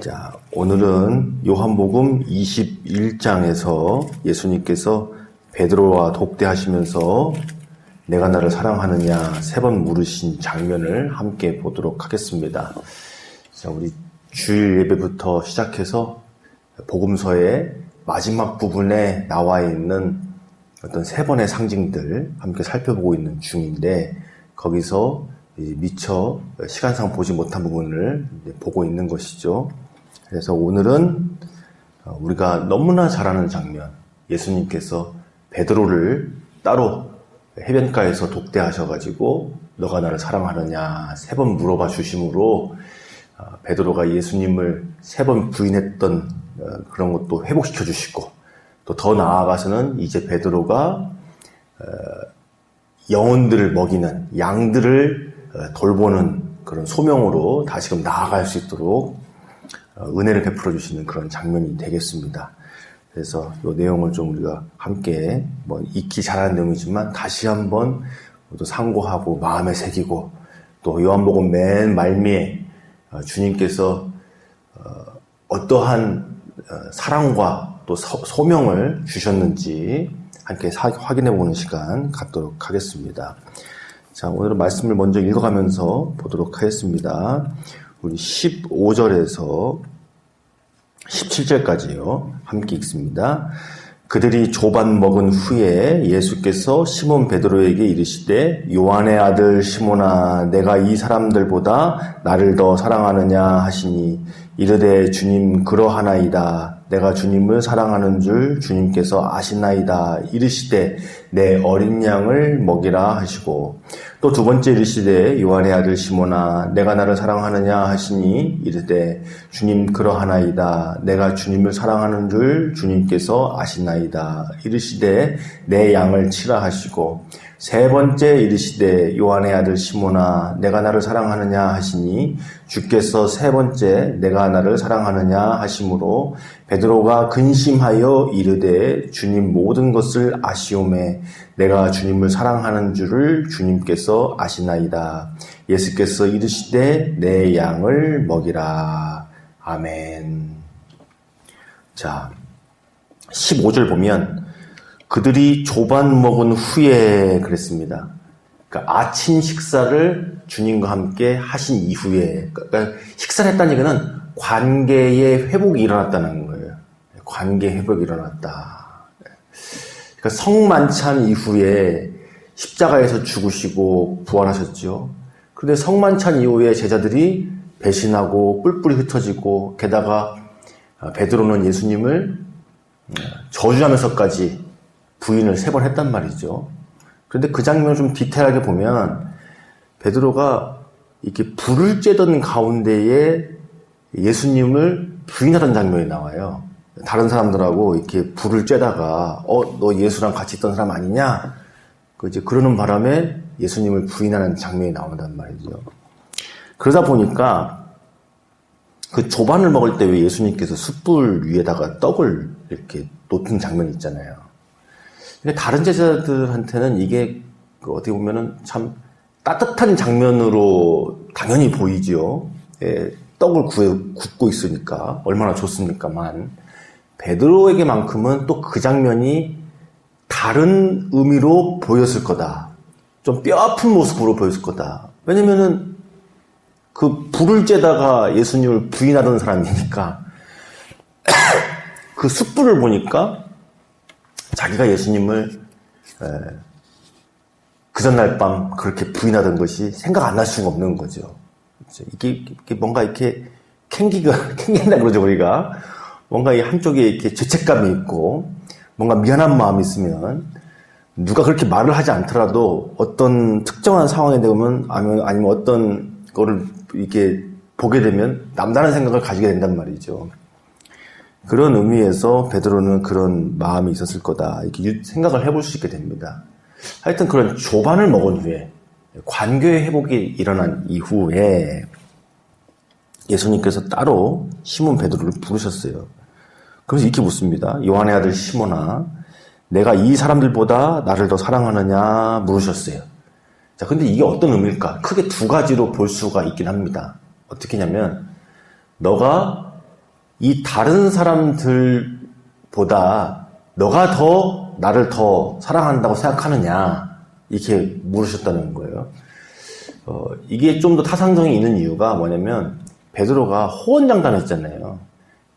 자, 오늘은 요한복음 21장에서 예수님께서 베드로와 독대하시면서 내가 나를 사랑하느냐 세 번 물으신 장면을 함께 보도록 하겠습니다. 자, 우리 주일 예배부터 시작해서 복음서의 마지막 부분에 나와 있는 어떤 세 번의 상징들 함께 살펴보고 있는 중인데, 거기서 미처 시간상 보지 못한 부분을 보고 있는 것이죠. 그래서 오늘은 우리가 너무나 잘 아는 장면, 예수님께서 베드로를 따로 해변가에서 독대하셔가지고 너가 나를 사랑하느냐 세 번 물어봐 주심으로 베드로가 예수님을 세 번 부인했던 그런 것도 회복시켜 주시고, 또 더 나아가서는 이제 베드로가 영혼들을 먹이는, 양들을 돌보는 그런 소명으로 다시금 나아갈 수 있도록 은혜를 베풀어 주시는 그런 장면이 되겠습니다. 그래서 이 내용을 좀 우리가 함께 익히 잘하는 내용이지만 다시 한번 또 상고하고 마음에 새기고, 또 요한복음 맨 말미에 주님께서 어떠한 사랑과 또 소명을 주셨는지 함께 확인해 보는 시간 갖도록 하겠습니다. 자, 오늘은 말씀을 먼저 읽어가면서 보도록 하겠습니다. 우리 15절에서 17절까지요. 함께 읽습니다. 그들이 조반 먹은 후에 예수께서 시몬 베드로에게 이르시되 요한의 아들 시몬아, 내가 이 사람들보다 나를 더 사랑하느냐 하시니 이르되 주님 그러하나이다. 내가 주님을 사랑하는 줄 주님께서 아시나이다. 이르시되 내 어린 양을 먹이라 하시고, 또 두 번째 이르시되 요한의 아들 시몬아, 내가 나를 사랑하느냐 하시니 이르되 주님 그러하나이다. 내가 주님을 사랑하는 줄 주님께서 아시나이다. 이르시되 내 양을 치라 하시고, 세 번째 이르시되 요한의 아들 시몬아, 내가 나를 사랑하느냐 하시니 주께서 세 번째 내가 나를 사랑하느냐 하심으로 베드로가 근심하여 이르되 주님 모든 것을 아시오매 내가 주님을 사랑하는 줄을 주님께서 아시나이다. 예수께서 이르시되 내 양을 먹이라. 아멘. 자, 15절 보면 그들이 조반 먹은 후에 그랬습니다. 그러니까 아침 식사를 주님과 함께 하신 이후에, 그러니까 식사를 했다는 얘기는 관계의 회복이 일어났다는 거예요. 관계 회복이 일어났다. 그러니까 성만찬 이후에 십자가에서 죽으시고 부활하셨죠. 그런데 성만찬 이후에 제자들이 배신하고 뿔뿔이 흩어지고, 게다가 베드로는 예수님을 저주하면서까지 부인을 세 번 했단 말이죠. 그런데 그 장면을 좀 디테일하게 보면 베드로가 이렇게 불을 쬐던 가운데에 예수님을 부인하던 장면이 나와요. 다른 사람들하고 이렇게 불을 쬐다가 너 예수랑 같이 있던 사람 아니냐? 이제 그러는 바람에 예수님을 부인하는 장면이 나온단 말이죠. 그러다 보니까 그 조반을 먹을 때 왜 예수님께서 숯불 위에다가 떡을 이렇게 놓던 장면이 있잖아요. 근데 다른 제자들한테는 이게 어떻게 보면은 참 따뜻한 장면으로 당연히 보이죠. 떡을 굽고 있으니까 얼마나 좋습니까만, 베드로에게만큼은 또 그 장면이 다른 의미로 보였을 거다. 좀 뼈아픈 모습으로 보였을 거다. 왜냐면은 그 불을 쬐다가 예수님을 부인하던 사람이니까 그 숯불을 보니까 자기가 예수님을 그 전날 밤 그렇게 부인하던 것이 생각 안 날 수가 없는 거죠. 이게 뭔가 이렇게 캥긴다 그러죠, 우리가. 뭔가 이 한쪽에 이렇게 죄책감이 있고, 뭔가 미안한 마음이 있으면, 누가 그렇게 말을 하지 않더라도 어떤 특정한 상황에 되면, 아니면 어떤 거를 이렇게 보게 되면 남다른 생각을 가지게 된단 말이죠. 그런 의미에서 베드로는 그런 마음이 있었을 거다, 이렇게 생각을 해볼 수 있게 됩니다. 하여튼 그런 조반을 먹은 후에, 관계의 회복이 일어난 이후에 예수님께서 따로 시몬 베드로를 부르셨어요. 그래서 이렇게 묻습니다. 요한의 아들 시몬아, 내가 이 사람들보다 나를 더 사랑하느냐 물으셨어요. 자, 근데 이게 어떤 의미일까? 크게 두 가지로 볼 수가 있긴 합니다. 어떻게 하냐면, 너가 이 다른 사람들보다 너가 나를 더 사랑한다고 생각하느냐 이렇게 물으셨다는 거예요. 이게 좀 더 타상성이 있는 이유가 뭐냐면 베드로가 호언장담했잖아요.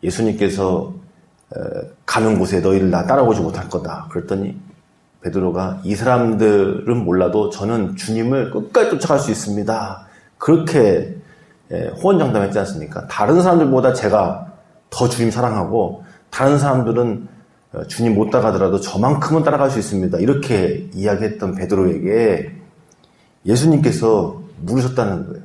예수님께서 가는 곳에 너희를 나 따라오지 못할 거다. 그랬더니 베드로가 이 사람들은 몰라도 저는 주님을 끝까지 쫓아갈 수 있습니다. 그렇게 호언장담했지 않습니까? 다른 사람들보다 제가 더 주님 사랑하고 다른 사람들은 주님 못 따라가더라도 저만큼은 따라갈 수 있습니다. 이렇게 이야기했던 베드로에게 예수님께서 물으셨다는 거예요.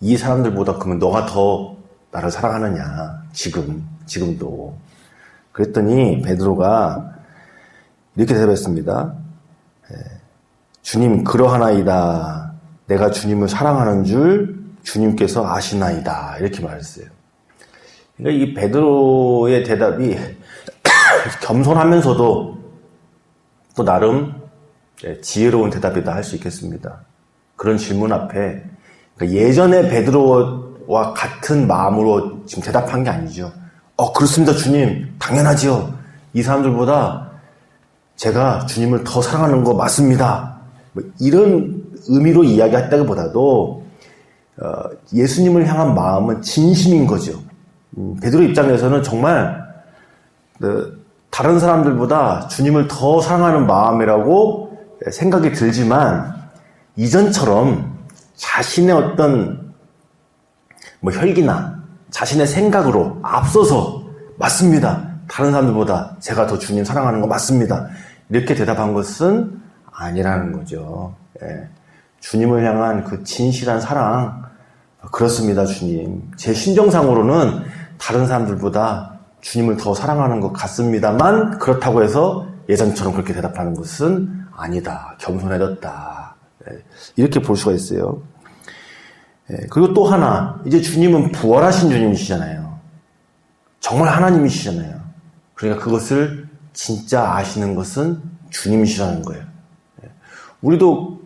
이 사람들보다 그러면 너가 더 나를 사랑하느냐? 지금도. 그랬더니 베드로가 이렇게 대답했습니다. 주님 그러하나이다. 내가 주님을 사랑하는 줄 주님께서 아시나이다. 이렇게 말했어요. 그러니까 이 베드로의 대답이 겸손하면서도 또 나름 지혜로운 대답이다 할 수 있겠습니다. 그런 질문 앞에 그러니까 예전에 베드로와 같은 마음으로 지금 대답한 게 아니죠. 그렇습니다 주님. 당연하지요. 이 사람들보다 제가 주님을 더 사랑하는 거 맞습니다. 이런 의미로 이야기했다기보다도 예수님을 향한 마음은 진심인 거죠. 베드로 입장에서는 정말 다른 사람들보다 주님을 더 사랑하는 마음이라고 생각이 들지만 이전처럼 자신의 어떤 혈기나 자신의 생각으로 앞서서 맞습니다. 다른 사람들보다 제가 더 주님 사랑하는 거 맞습니다. 이렇게 대답한 것은 아니라는 거죠. 주님을 향한 그 진실한 사랑, 그렇습니다 주님. 제 심정상으로는 다른 사람들보다 주님을 더 사랑하는 것 같습니다만 그렇다고 해서 예전처럼 그렇게 대답하는 것은 아니다. 겸손해졌다. 이렇게 볼 수가 있어요. 그리고 또 하나, 이제 주님은 부활하신 주님이시잖아요. 정말 하나님이시잖아요. 그러니까 그것을 진짜 아시는 것은 주님이시라는 거예요. 우리도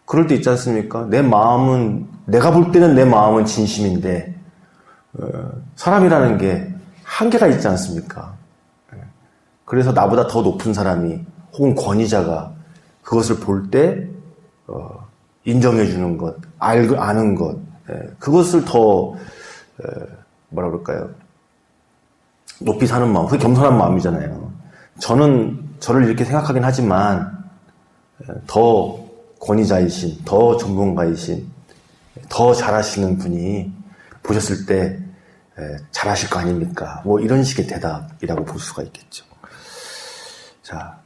그럴 때 있지 않습니까? 내가 볼 때는 내 마음은 진심인데 사람이라는 게 한계가 있지 않습니까? 그래서 나보다 더 높은 사람이 혹은 권위자가 그것을 볼 때 인정해 주는 것, 아는 것, 그것을 더 뭐라 그럴까요? 높이 사는 마음, 그게 겸손한 마음이잖아요. 저는 저를 이렇게 생각하긴 하지만 더 권위자이신, 더 전문가이신, 더 잘하시는 분이 보셨을 때 잘하실 거 아닙니까? 이런 식의 대답이라고 볼 수가 있겠죠. 자,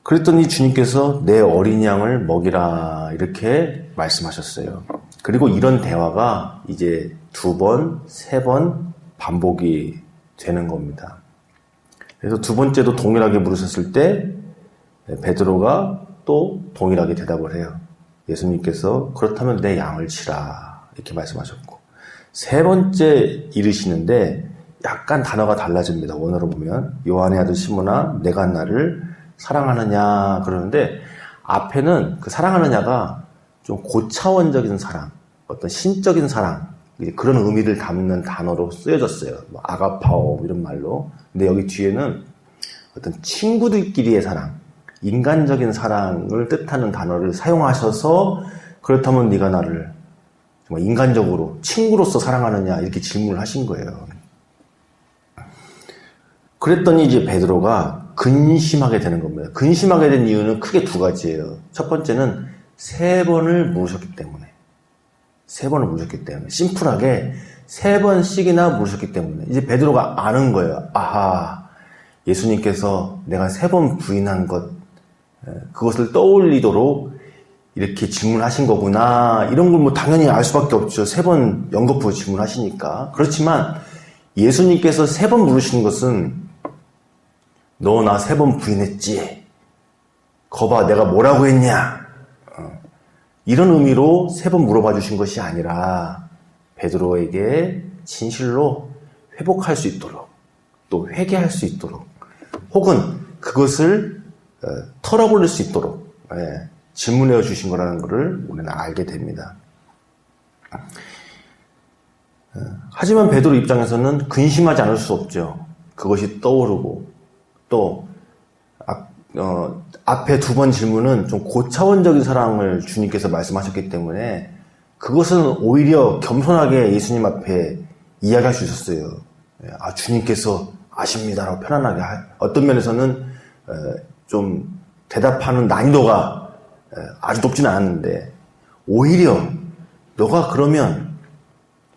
그랬더니 주님께서 내 어린 양을 먹이라 이렇게 말씀하셨어요. 그리고 이런 대화가 이제 2번, 3번 반복이 되는 겁니다. 그래서 2번째도 동일하게 물으셨을 때 베드로가 또 동일하게 대답을 해요. 예수님께서 그렇다면 내 양을 치라 이렇게 말씀하셨고 3번째 이르시는데 약간 단어가 달라집니다. 원어로 보면 요한의 아들 시몬아 내가 나를 사랑하느냐 그러는데 앞에는 그 사랑하느냐가 좀 고차원적인 사랑, 어떤 신적인 사랑 그런 의미를 담는 단어로 쓰여졌어요. 아가파오 이런 말로. 근데 여기 뒤에는 어떤 친구들끼리의 사랑, 인간적인 사랑을 뜻하는 단어를 사용하셔서 그렇다면 네가 나를 정말 인간적으로 친구로서 사랑하느냐 이렇게 질문을 하신 거예요. 그랬더니 이제 베드로가 근심하게 되는 겁니다. 근심하게 된 이유는 크게 2가지예요. 첫 번째는 3번을 물으셨기 때문에. 3번을 물으셨기 때문에. 심플하게 3번씩이나 물으셨기 때문에. 이제 베드로가 아는 거예요. 아하, 예수님께서 내가 3번 부인한 것, 그것을 떠올리도록 이렇게 질문하신 거구나. 이런 걸 당연히 알 수밖에 없죠. 3번 연거푸 질문하시니까. 그렇지만 예수님께서 3번 물으시는 것은 너 나 3번 부인했지? 거봐 내가 뭐라고 했냐? 이런 의미로 3번 물어봐 주신 것이 아니라 베드로에게 진실로 회복할 수 있도록 또 회개할 수 있도록 혹은 그것을 털어버릴 수 있도록 질문해 주신 거라는 것을 우리는 알게 됩니다. 하지만 베드로 입장에서는 근심하지 않을 수 없죠. 그것이 떠오르고 또 앞에 두 번 질문은 좀 고차원적인 사랑을 주님께서 말씀하셨기 때문에 그것은 오히려 겸손하게 예수님 앞에 이야기할 수 있었어요. 주님께서 아십니다라고 편안하게 어떤 면에서는 좀 대답하는 난이도가 아주 높지는 않았는데 오히려 너가 그러면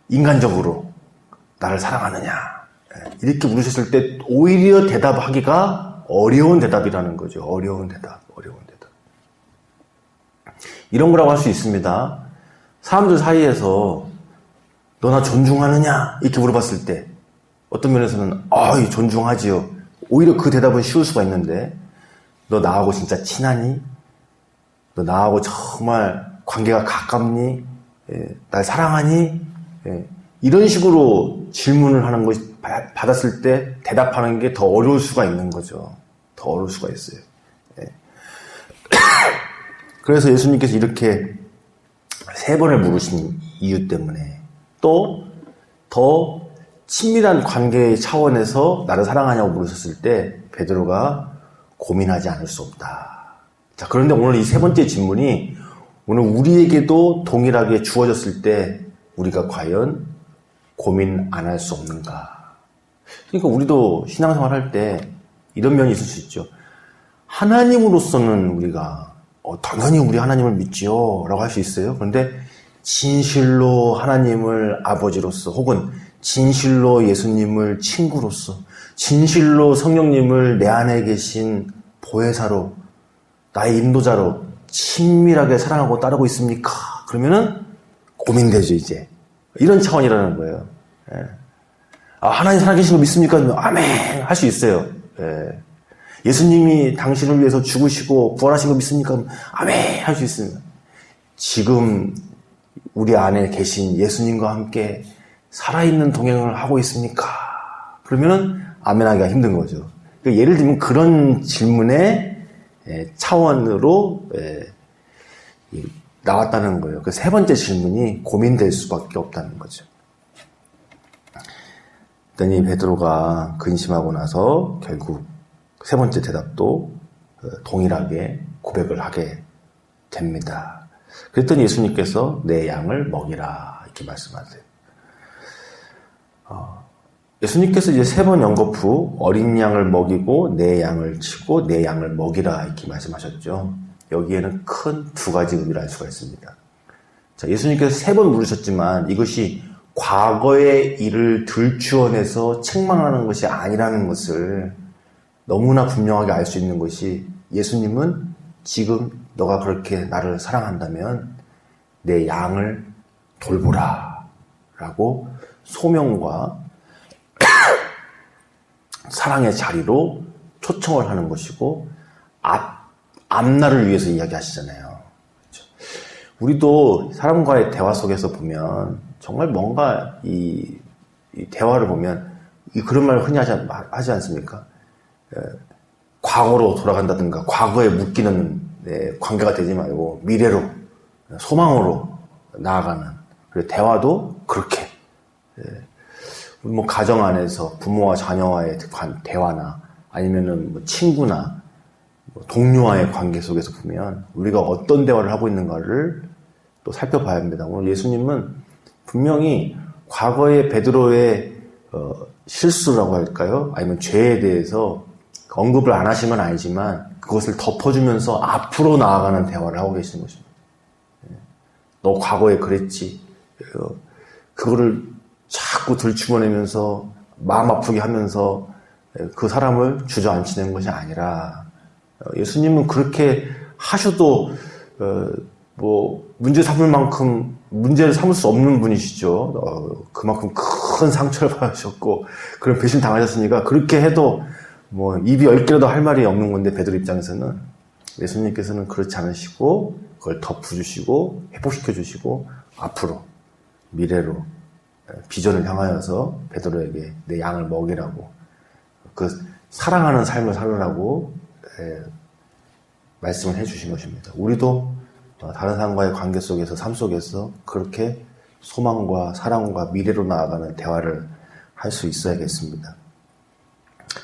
인간적으로 나를 사랑하느냐 이렇게 물으셨을 때 오히려 대답하기가 어려운 대답이라는 거죠. 어려운 대답. 이런 거라고 할 수 있습니다. 사람들 사이에서 너 나 존중하느냐 이렇게 물어봤을 때 어떤 면에서는 존중하지요. 오히려 그 대답은 쉬울 수가 있는데 너 나하고 진짜 친하니? 너 나하고 정말 관계가 가깝니? 날 사랑하니? 이런 식으로 질문을 하는 것이 받았을 때 대답하는 게 더 어려울 수가 있는 거죠. 더 어려울 수가 있어요. 그래서 예수님께서 이렇게 3번을 물으신 이유 때문에 또 더 친밀한 관계의 차원에서 나를 사랑하냐고 물으셨을 때 베드로가 고민하지 않을 수 없다. 자, 그런데 오늘 이 3번째 질문이 오늘 우리에게도 동일하게 주어졌을 때 우리가 과연 고민 안 할 수 없는가? 그러니까 우리도 신앙생활 할 때 이런 면이 있을 수 있죠. 하나님으로서는 우리가 당연히 우리 하나님을 믿지요 라고 할 수 있어요. 그런데 진실로 하나님을 아버지로서 혹은 진실로 예수님을 친구로서 진실로 성령님을 내 안에 계신 보혜사로 나의 인도자로 친밀하게 사랑하고 따르고 있습니까? 그러면은 고민되죠 이제. 이런 차원이라는 거예요. 하나님 살아계신 거 믿습니까? 아멘 할 수 있어요. 예수님이 당신을 위해서 죽으시고 부활하신 거 믿습니까? 아멘 할 수 있습니다. 지금 우리 안에 계신 예수님과 함께 살아있는 동행을 하고 있습니까? 그러면은 아멘하기가 힘든 거죠. 그러니까 예를 들면 그런 질문의 차원으로 나왔다는 거예요. 그 3번째 질문이 고민될 수밖에 없다는 거죠. 그랬더니 베드로가 근심하고 나서 결국 3번째 대답도 동일하게 고백을 하게 됩니다. 그랬더니 예수님께서 내 양을 먹이라 이렇게 말씀하세요. 예수님께서 이제 3번 연겁 후 어린 양을 먹이고 내 양을 치고 내 양을 먹이라 이렇게 말씀하셨죠. 여기에는 큰 2가지 의미를 알 수가 있습니다. 자, 예수님께서 3번 물으셨지만 이것이 과거의 일을 들추어내서 책망하는 것이 아니라는 것을 너무나 분명하게 알 수 있는 것이 예수님은 지금 너가 그렇게 나를 사랑한다면 내 양을 돌보라 라고 소명과 사랑의 자리로 초청을 하는 것이고 앞날을 위해서 이야기하시잖아요. 그렇죠? 우리도 사람과의 대화 속에서 보면 정말 뭔가 이 대화를 보면 그런 말을 흔히 하지 않습니까? 과거로 돌아간다든가 과거에 묶이는 관계가 되지 말고 미래로 소망으로 나아가는 그리고 대화도 그렇게 뭐 가정 안에서 부모와 자녀와의 대화나 아니면은 뭐 친구나 뭐 동료와의 관계 속에서 보면 우리가 어떤 대화를 하고 있는가를 또 살펴봐야 합니다. 오늘 예수님은 분명히 과거의 베드로의 실수라고 할까요? 아니면 죄에 대해서 언급을 안 하신 건 아니지만 그것을 덮어주면서 앞으로 나아가는 대화를 하고 계시는 것입니다. 너 과거에 그랬지. 그거를 자꾸 들추어내면서 마음 아프게 하면서 그 사람을 주저앉히는 것이 아니라 예수님은 그렇게 하셔도 뭐 문제 삼을 만큼 문제를 삼을 수 없는 분이시죠. 그만큼 큰 상처를 받으셨고 그런 배신 당하셨으니까 그렇게 해도 뭐 입이 10개라도 할 말이 없는 건데 베드로 입장에서는 예수님께서는 그렇지 않으시고 그걸 덮어주시고 회복시켜주시고 앞으로 미래로 비전을 향하여서 베드로에게 내 양을 먹이라고 그 사랑하는 삶을 살으라고 말씀을 해주신 것입니다. 우리도 다른 사람과의 관계 속에서 삶 속에서 그렇게 소망과 사랑과 미래로 나아가는 대화를 할 수 있어야겠습니다.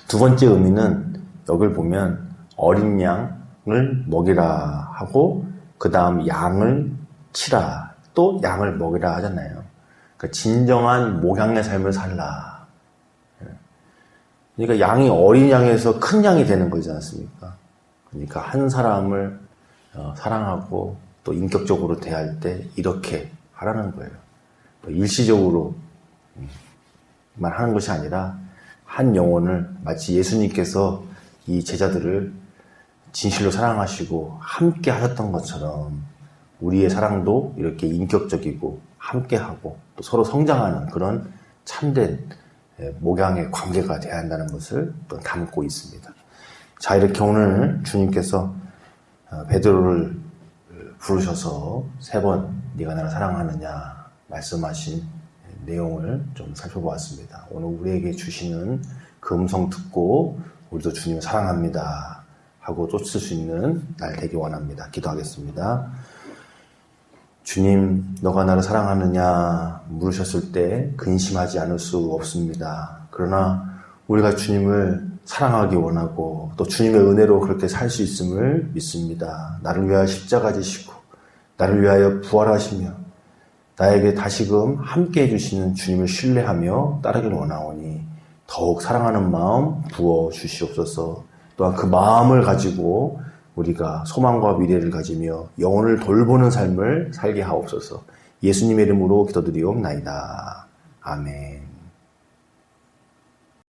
두 번째 의미는 여기를 보면 어린 양을 먹이라 하고 그 다음 양을 치라, 또 양을 먹이라 하잖아요. 그러니까 진정한 목양의 삶을 살라. 그러니까 양이 어린 양에서 큰 양이 되는 거지 않습니까? 그러니까 한 사람을 사랑하고 또 인격적으로 대할 때 이렇게 하라는 거예요. 일시적으로만 하는 것이 아니라 한 영혼을 마치 예수님께서 이 제자들을 진실로 사랑하시고 함께 하셨던 것처럼 우리의 사랑도 이렇게 인격적이고 함께하고 또 서로 성장하는 그런 참된 목양의 관계가 되어야 한다는 것을 또 담고 있습니다. 자, 이렇게 오늘 주님께서 베드로를 부르셔서 3번 네가 나를 사랑하느냐 말씀하신 내용을 좀 살펴보았습니다. 오늘 우리에게 주시는 그 음성 듣고 우리도 주님을 사랑합니다 하고 쫓을 수 있는 날 되기 원합니다. 기도하겠습니다. 주님, 너가 나를 사랑하느냐 물으셨을 때 근심하지 않을 수 없습니다. 그러나 우리가 주님을 사랑하기 원하고 또 주님의 은혜로 그렇게 살 수 있음을 믿습니다. 나를 위하여 십자가 지시고 나를 위하여 부활하시며 나에게 다시금 함께 해주시는 주님을 신뢰하며 따르기를 원하오니 더욱 사랑하는 마음 부어주시옵소서. 또한 그 마음을 가지고 우리가 소망과 미래를 가지며 영혼을 돌보는 삶을 살게 하옵소서. 예수님의 이름으로 기도드리옵나이다. 아멘.